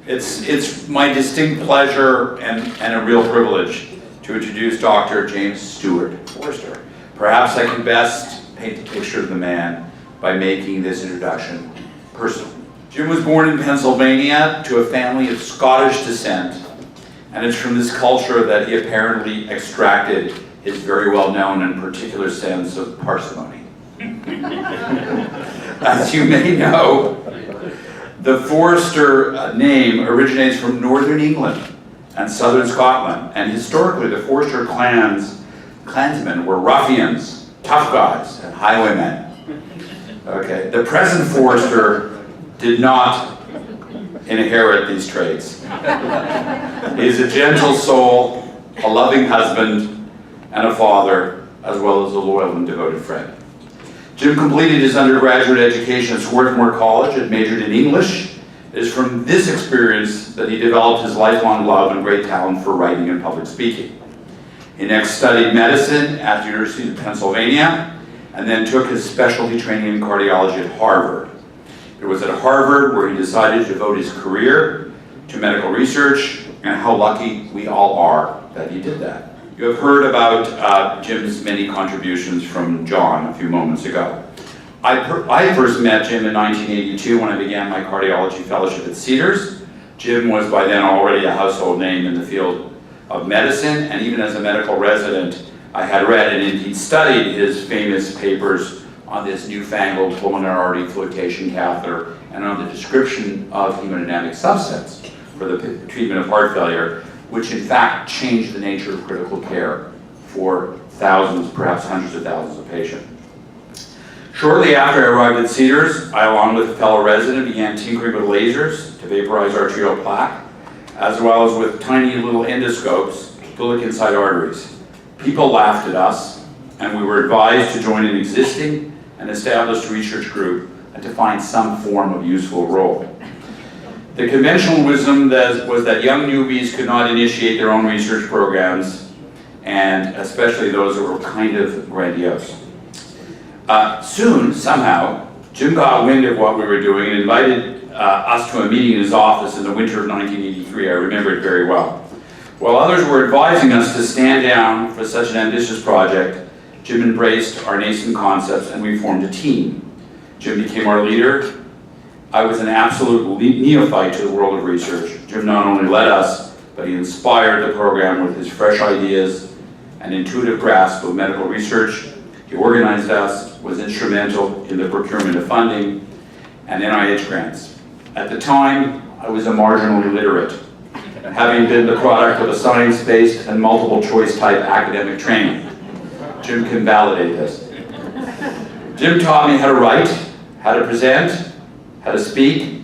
It's my distinct pleasure and a real privilege to introduce Dr. James Stewart Forrester. Perhaps I can best paint the picture of the man by making this introduction personal. Jim was born in Pennsylvania to a family of Scottish descent, and it's from this culture that he apparently extracted his very well-known and particular sense of parsimony. As you may know, the Forrester name originates from northern England and southern Scotland, and historically the Forrester clansmen were ruffians, tough guys, and highwaymen. Okay, the present Forrester did not inherit these traits. He is a gentle soul, a loving husband, and a father, as well as a loyal and devoted friend. Jim completed his undergraduate education at Swarthmore College and majored in English. It is from this experience that he developed his lifelong love and great talent for writing and public speaking. He next studied medicine at the University of Pennsylvania and then took his specialty training in cardiology at Harvard. It was at Harvard where he decided to devote his career to medical research, and how lucky we all are that he did that. You have heard about Jim's many contributions from John a few moments ago. I first met Jim in 1982 when I began my cardiology fellowship at Cedars. Jim was by then already a household name in the field of medicine, and even as a medical resident, I had read and indeed studied his famous papers on this newfangled pulmonary flotation catheter and on the description of hemodynamic subsets for the treatment of heart failure, which in fact changed the nature of critical care for thousands, perhaps hundreds of thousands of patients. Shortly after I arrived at Cedars, I, along with a fellow resident, began tinkering with lasers to vaporize arterial plaque, as well as with tiny little endoscopes to look inside arteries. People laughed at us, and we were advised to join an existing and established research group and to find some form of useful role. The conventional wisdom was that young newbies could not initiate their own research programs, and especially those that were kind of grandiose. Soon, somehow, Jim got wind of what we were doing and invited us to a meeting in his office in the winter of 1983. I remember it very well. While others were advising us to stand down for such an ambitious project, Jim embraced our nascent concepts and we formed a team. Jim became our leader. I was an absolute neophyte to the world of research. Jim not only led us, but he inspired the program with his fresh ideas and intuitive grasp of medical research. He organized us, was instrumental in the procurement of funding and NIH grants. At the time, I was a marginally literate, having been the product of a science-based and multiple choice type academic training. Jim can validate this. Jim taught me how to write, how to present, how to speak,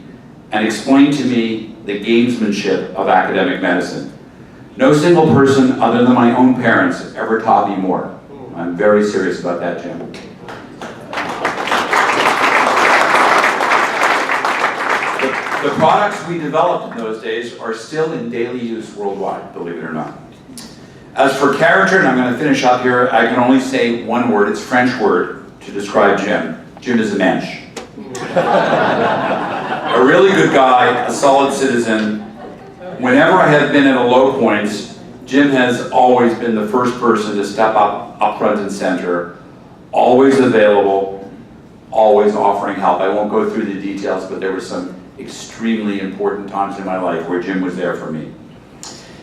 and explain to me the gamesmanship of academic medicine. No single person other than my own parents ever taught me more. I'm very serious about that, Jim. The products we developed in those days are still in daily use worldwide, believe it or not. As for character, and I'm going to finish up here, I can only say one word, it's a French word, to describe Jim. Jim is a mensch. A really good guy, a solid citizen. Whenever I have been at a low point, Jim has always been the first person to step up front and center, always available, always offering help. I won't go through the details, but there were some extremely important times in my life where Jim was there for me.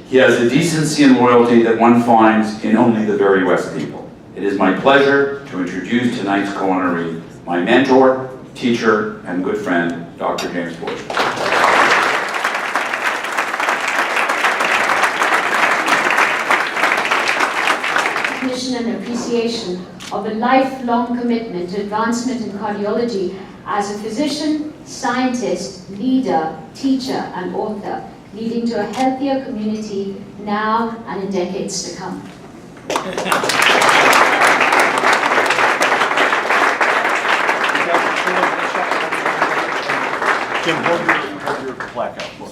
He has a decency and loyalty that one finds in only the very best people. It is my pleasure to introduce tonight's co-honoree, my mentor, teacher, and good friend, Dr. James Forrester. Recognition and appreciation of a lifelong commitment to advancement in cardiology as a physician, scientist, leader, teacher, and author, leading to a healthier community now and in decades to come. Jim, hold your plaque out for